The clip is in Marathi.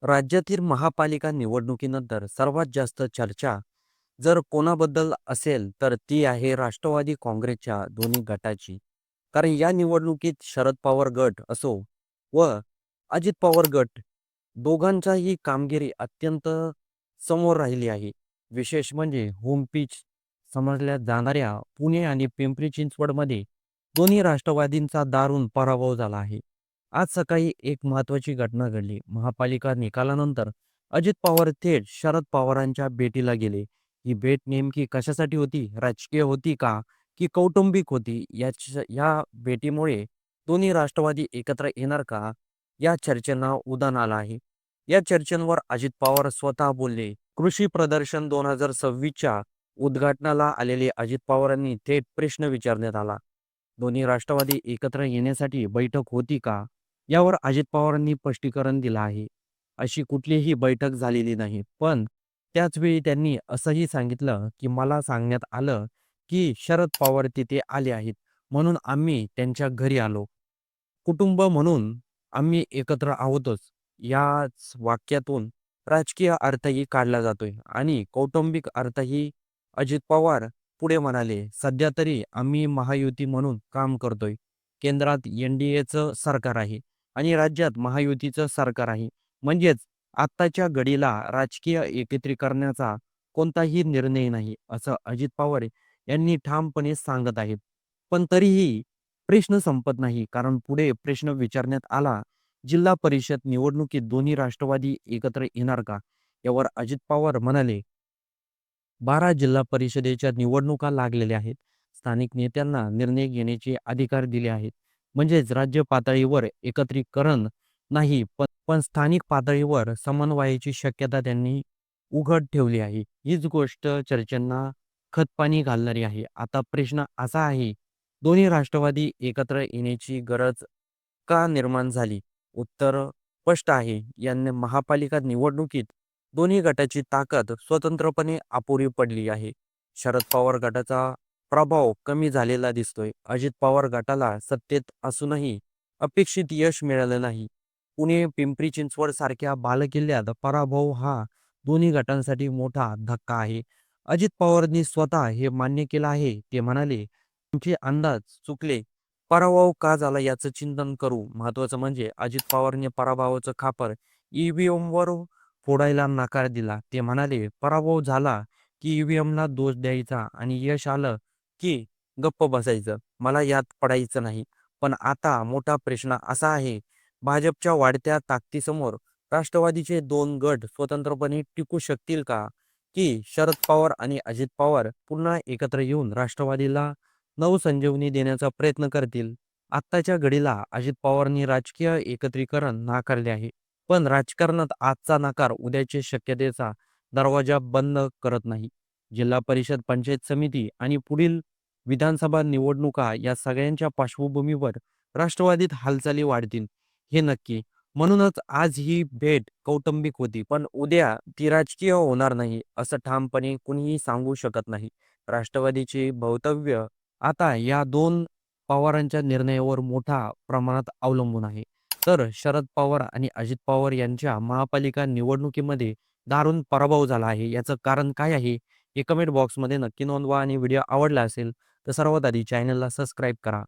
राज्यातील महापालिका निवडणुकीनंतर सर्वात जास्त चर्चा जर कोणाबद्दल असेल तर ती आहे राष्ट्रवादी काँग्रेसच्या दोन्ही गटाची. कारण या निवडणुकीत शरद पवार गट असो व अजित पवार गट दोघांचाही कामगिरी अत्यंत समोर राहिली आहे. विशेष म्हणजे होम पिच समजल्या जाणाऱ्या पुणे आणि पिंपरी चिंचवडमध्ये दोन्ही राष्ट्रवादींचा दारुण पराभव झाला आहे. आज सकाळी एक महत्त्वाची घटना घडली. महापालिका निकालानंतर अजित पवार थेट शरद पवारांच्या भेटीला गेले. ही भेट नेमकी कशासाठी होती? राजकीय होती का? की कौटुंबिक होती? या भेटीमुळे दोन्ही राष्ट्रवादी एकत्र येणार का? या चर्चेला उधाण आलं आहे. या चर्चेवर अजित पवार स्वतः बोलले. कृषी प्रदर्शन 2026च्या उद्घाटनाला आलेले अजित पवारांनी थेट प्रश्न विचारण्यात आला. दोन्ही राष्ट्रवादी एकत्र येण्यासाठी बैठक होती का? यावर अजित पवारांनी स्पष्टीकरण दिलं आहे. अशी कुठलीही बैठक झालेली नाही. पण त्याच वेळी त्यांनी असंही सांगितलं, की मला सांगण्यात आलं, की शरद पवार तिथे आले आहेत. म्हणून आम्ही त्यांच्या घरी आलो. कुटुंब म्हणून आम्ही एकत्र आहोतच. याच वाक्यातून राजकीय अर्थही काढला जातोय आणि कौटुंबिक अर्थही अजित पवार पुढे म्हणाले, "सध्या तरी आम्ही महायुती म्हणून काम करतोय. केंद्रात एन-डी-एचं सरकार आहे आणि राज्यात महायुतीचं सरकार आहे. म्हणजेच आत्ताच्या घडीला राजकीय एकत्रीकरणाचा कोणताही निर्णय नाही," असं अजित पवार यांनी ठामपणे सांगत आहेत. पण तरीही प्रश्न संपत नाही. कारण पुढे प्रश्न विचारण्यात आला, "जिल्हा परिषद निवडणुकीत दोन्ही राष्ट्रवादी एकत्र येणार का?" यावर अजित पवार म्हणाले, 12 जिल्हा परिषदेच्या निवडणुका लागलेल्या आहेत. स्थानिक नेत्यांना निर्णय घेण्याचे अधिकार दिले आहेत. म्हणजेच राज्य पातळीवर एकत्रीकरण नाही, पण स्थानिक पातळीवर समन्वयाची शक्यता त्यांनी उघड ठेवली आहे. हीच गोष्ट चर्चांना खतपाणी घालणारी आहे. आता प्रश्न असा आहे, दोन्ही राष्ट्रवादी एकत्र येण्याची गरज का निर्माण झाली? उत्तर स्पष्ट आहे. यांनी महापालिका निवडणुकीत दोन्ही गटाची ताकद स्वतंत्रपणे अपुरी पडली आहे. शरद पवार गटाचा प्रभाव कमी झालेला दिसतोय. अजित पवार गटाला सत्तेत असूनही अपेक्षित यश मिळालं नाही. पुणे, पिंपरी चिंचवड सारख्या बालेकिल्ल्यात पराभव हा दोन्ही गटांसाठी मोठा धक्का आहे. अजित पवारांनी स्वतः हे मान्य केलं आहे. ते म्हणाले, "आमचे अंदाज चुकले. पराभव का झाला याचं चिंतन करू." महत्त्वाचं म्हणजे अजित पवारांनी पराभवाचं खापर ईव्हीएमवर फोडायला नकार दिला. ते म्हणाले, "पराभव झाला की ईव्हीएमला दोष द्यायचा आणि यश आलं की गप्प बसायचं. मला यात पडायचं नाही." पण आता मोठा प्रश्न असा आहे, भाजपच्या वाढत्या ताकदीसमोर राष्ट्रवादीचे 2 गट स्वतंत्रपणे टिकू शकतील का? की शरद पवार आणि अजित पवार पुन्हा एकत्र येऊन राष्ट्रवादीला नवसंजीवनी देण्याचा प्रयत्न करतील? आत्ताच्या घडीला अजित पवारांनी राजकीय एकत्रीकरण नाकारले आहे. पण राजकारणात आजचा नकार उद्याच्या शक्यतेचा दरवाजा बंद करत नाही. जिल्हा परिषद, पंचायत समिती आणि पुढील विधानसभा निवडणुका या सगळ्यांच्या पार्श्वभूमीवर राष्ट्रवादीत हालचाली वाढतील, हे नक्की. म्हणूनच आज ही भेट कौटुंबिक होती, पण उद्या ती राजकीय होणार नाही, असं ठामपणे कुणीही सांगू शकत नाही. राष्ट्रवादीचे भवितव्य आता या 2 पवारांच्या निर्णयावर मोठ्या प्रमाणात अवलंबून आहे. तर शरद पवार आणि अजित पवार यांच्या महापालिका निवडणुकीमध्ये दारुण पराभव झाला आहे. याचं कारण काय आहे? हे कमेंट बॉक्समध्ये नक्की नोंदवा आणि व्हिडिओ आवडला असेल तर सर्वात आधी चॅनलला सबस्क्राईब करा.